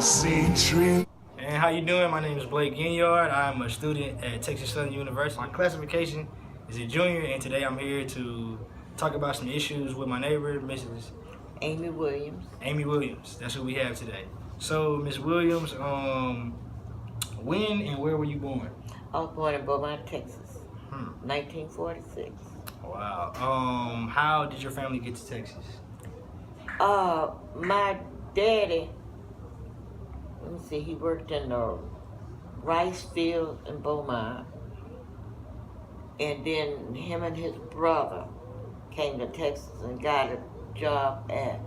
see trees. And how you doing? My name is Blake Ginyard. I'm a student at Texas Southern University. My classification is a junior, and today I'm here to talk about some issues with my neighbor, Mrs. Amy Williams. Amy Williams. That's who we have today. So, Ms. Williams, when and where were you born? I was born in Beaumont, Texas, 1946. Wow. How did your family get to Texas? My daddy, let me see, he worked in the rice field in Beaumont, and then him and his brother came to Texas and got a job at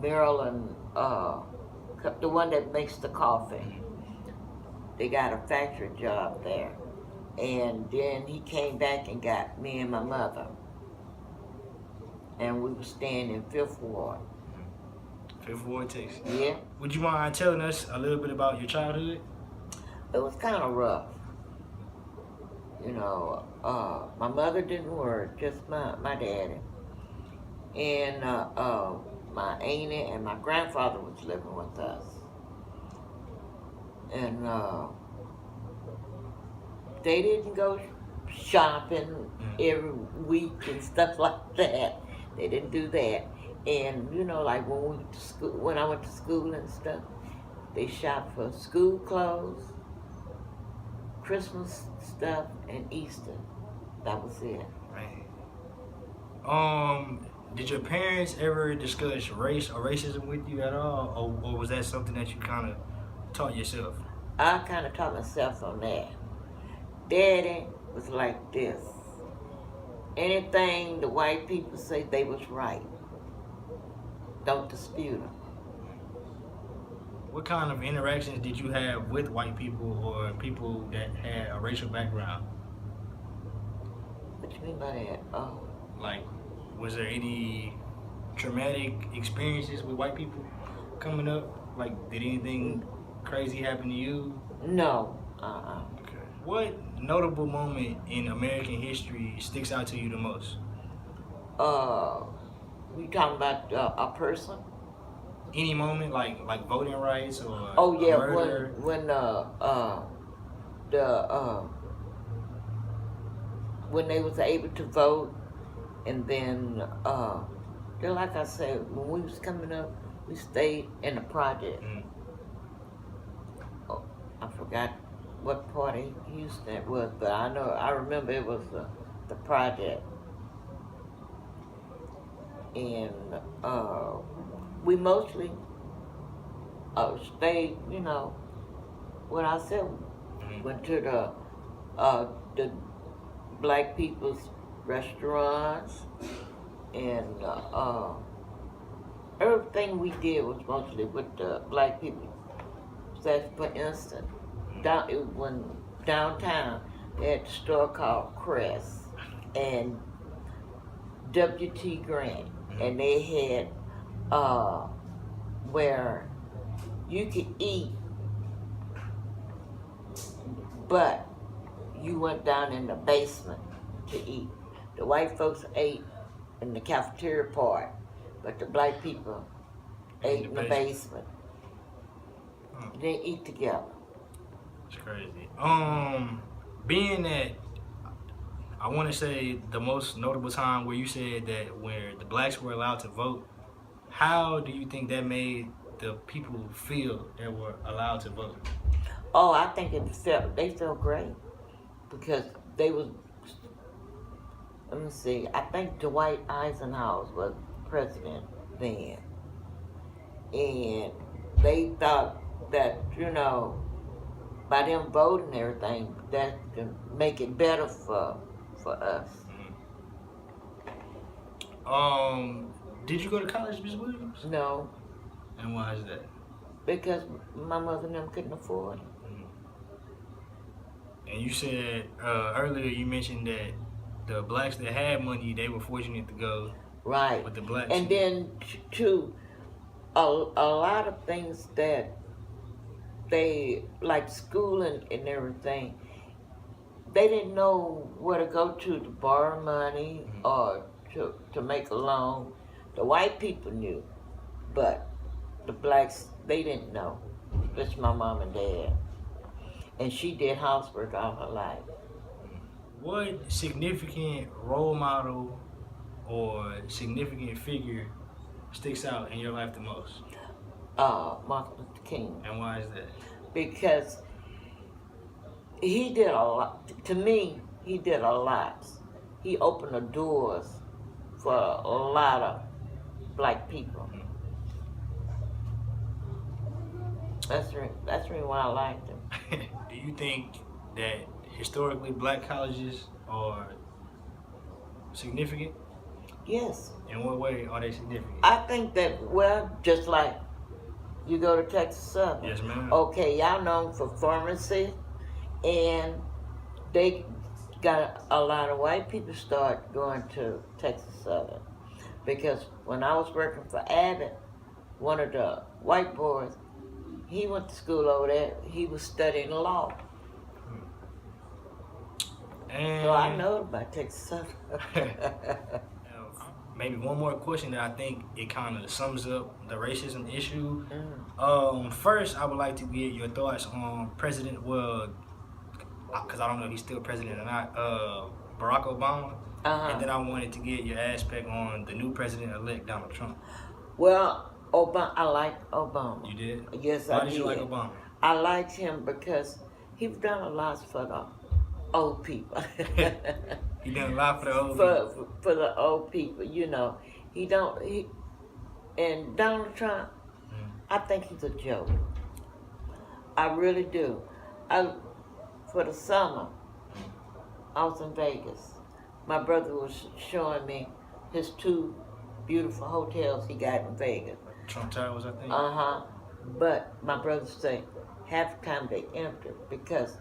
Maryland, the one that makes the coffee. They got a factory job there. And then he came back and got me and my mother. And we were staying in Fifth Ward. Fifth Ward, Texas. Yeah. Would you mind telling us a little bit about your childhood? It was kind of rough. You know, my mother didn't work, just my daddy. And my auntie and my grandfather was living with us. And they didn't go shopping every week and stuff like that. They didn't do that. And you know, like when we went to school, when I went to school and stuff, they shopped for school clothes, Christmas stuff, and Easter. That was it. Right. Did your parents ever discuss race or racism with you at all, or was that something that you kind of taught yourself? I kind of taught myself on that. Daddy was like this. Anything the white people say, they was right. Don't dispute them. What kind of interactions did you have with white people or people that had a racial background? What you mean by that? Oh. Like, was there any traumatic experiences with white people coming up? Like, did anything crazy happen to you? No. Okay. What notable moment in American history sticks out to you the most? We talking about a person? Any moment, like voting rights or Oh yeah, murder? when they was able to vote, and then like I said, when we was coming up, we stayed in the project. Oh, I forgot what part of Houston it was, but I remember it was the project. And we mostly stayed, you know, what I said, went to the black people's restaurants, and everything we did was mostly with the black people. So, for instance, downtown, they had a store called Crest and W.T. Grant, and they had where you could eat, but you went down in the basement to eat. The white folks ate in the cafeteria part, but the black people ate in the basement. They eat together. It's crazy. Being that, I want to say the most notable time where you said that where the blacks were allowed to vote, how do you think that made the people feel that were allowed to vote? Oh, I think they felt great because they was, let me see, I think Dwight Eisenhower was president then. And they thought that, you know, by them voting and everything, that can make it better for us. Did you go to college, Ms. Williams? No. And why is that? Because my mother and them couldn't afford it. And you said earlier, you mentioned that the blacks that had money, they were fortunate to go right with the blacks. And then too, a lot of things that they, like school and everything, they didn't know where to go to borrow money or to make a loan. The white people knew, but the blacks, they didn't know. Especially my mom and dad. And she did housework all her life. What significant role model or significant figure sticks out in your life the most? Martin Luther King. And why is that? Because he did a lot. To me, he did a lot. He opened the doors for a lot of black people. That's the reason why I liked him. Do you think that historically black colleges are significant? Yes. In what way are they significant? I think that, well, just like you go to Texas Southern. Yes, ma'am. Okay, y'all known for pharmacy, and they got a lot of white people start going to Texas Southern. Because when I was working for Abbott, one of the white boys, he went to school over there. He was studying law. And So I know about Texas Southern. maybe one more question that I think it kind of sums up the racism issue. First, I would like to get your thoughts on President, well, because I don't know if he's still president or not, Barack Obama. And then I wanted to get your aspect on the new president-elect, Donald Trump. Well, I like Obama. You did? Yes, Why I did did. you like Obama? I liked him because he's done a lot for the old people. He done a lot for the old people. For the old people, you know. And Donald Trump, I think he's a joke. I really do. For the summer, I was in Vegas. My brother was showing me his 2 beautiful hotels he got in Vegas. Trump Towers, I think. But my brother say half the time they empty because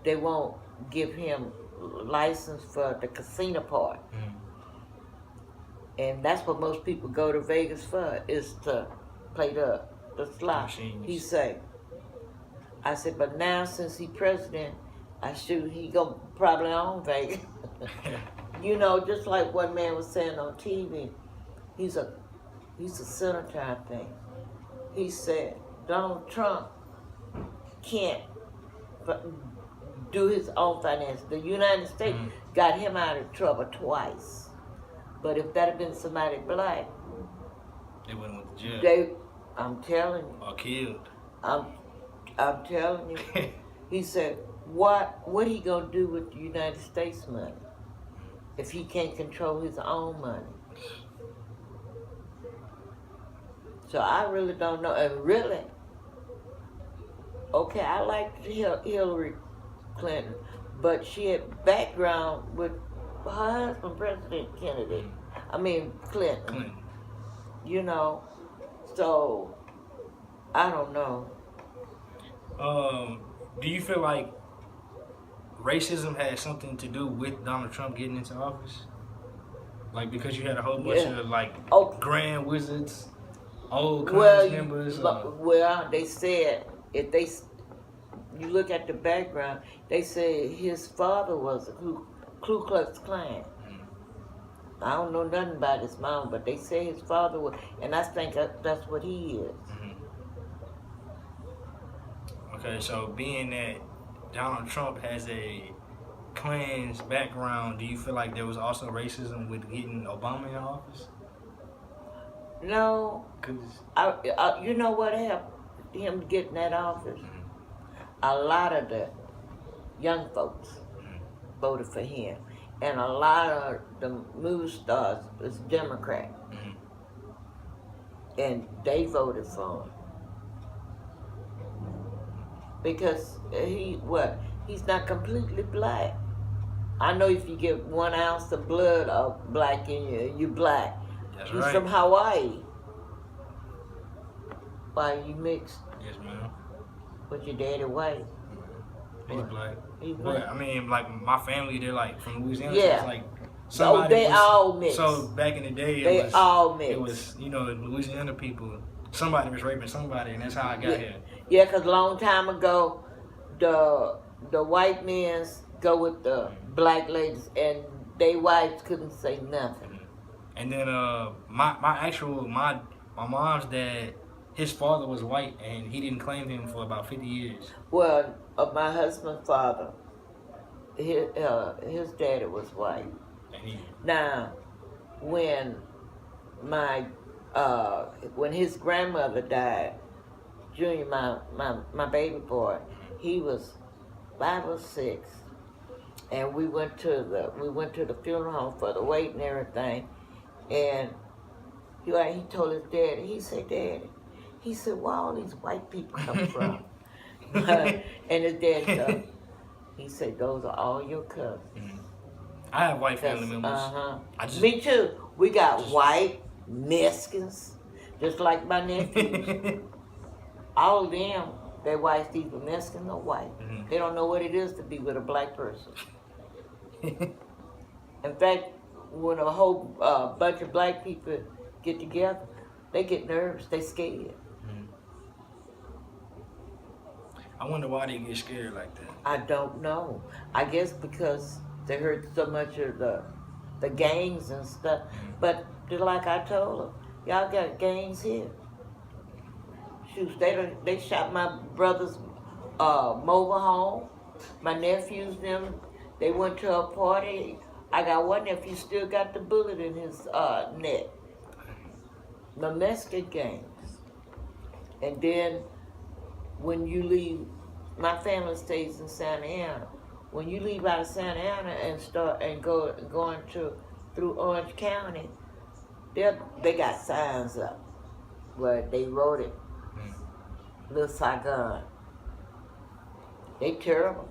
they won't give him license for the casino part. And that's what most people go to Vegas for, is to play the slot. He say, I said, but now since he president, he gonna probably own Vegas. You know, just like one man was saying on TV, he's a senator, I think. He said Donald Trump can't do his own finances. The United States got him out of trouble twice. But if that had been somebody black, they wouldn't went to jail. I'm telling you. Or killed. I'm telling you. He said, what he gonna do with the United States money if he can't control his own money? So I really don't know. And really, okay, I liked Hillary Clinton, but she had background with her husband, President Clinton. You know, so I don't know. Do you feel like racism had something to do with Donald Trump getting into office? Like, because you had a whole bunch of like grand wizards, old Congress members. Well, they said if you look at the background, they said his father was a Ku Klux Klan. I don't know nothing about his mom, but they say his father was, and I think that's what he is. Okay, so being that Donald Trump has a Klan's background, do you feel like there was also racism with getting Obama in office? No. You know what helped him getting that office? A lot of the young folks voted for him. And a lot of the movie stars is Democrat. And they voted for him. Because he's not completely black. I know if you get 1 ounce of blood of black in you, you're black. That's He's right. from Hawaii. Why you mixed? Yes, ma'am. But your daddy white. He's black. He's black. But, I mean, like, my family, they're like from Louisiana. Yeah. So it's like somebody they all mixed. So back in the day, They all mixed. It was, you know, Louisiana people. Somebody was raping somebody, and that's how I got here. Yeah, because a long time ago, the white men go with the black ladies, and they whites couldn't say nothing. And then my mom's dad, his father was white and he didn't claim him for about 50 years. Well, my husband's father, his daddy was white. And he, Now, when my when his grandmother died, Junior, my baby boy, he was 5 or 6, and we went to the funeral home for the wait and everything, and he told his daddy, he said, Daddy, he said, where all these white people come from? And his dad said, he said, those are all your cousins. Mhm. I have white family members. Me too. We got white Mexicans, just like my nephews. All of them, their wives either Mexican or white. Mhm. They don't know what it is to be with a black person. In fact, when a whole bunch of black people get together, they get nervous, they scared. I wonder why they get scared like that. I don't know. I guess because they heard so much of the gangs and stuff. But just like I told them, y'all got gangs here. Shoot, they shot my brother's mobile home. My nephews, they went to a party. I got one nephew still got the bullet in his neck. The Mexican gangs. And then when you leave, my family stays in Santa Ana. When you leave out of Santa Ana and going through Orange County, they got signs up where they wrote it, Little Saigon. They terrible.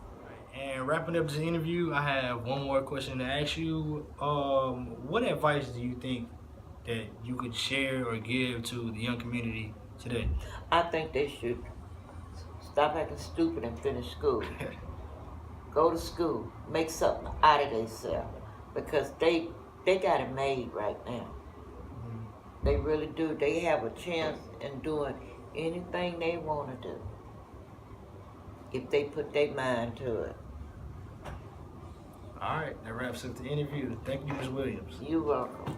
And wrapping up this interview, I have one more question to ask you. What advice do you think that you could share or give to the young community today? I think they should stop acting stupid and finish school. Go to school, make something out of themselves, because they got it made right now. They really do. They have a chance in doing anything they want to do if they put their mind to it. All right, that wraps up the interview. Thank you, Ms. Williams. You're welcome.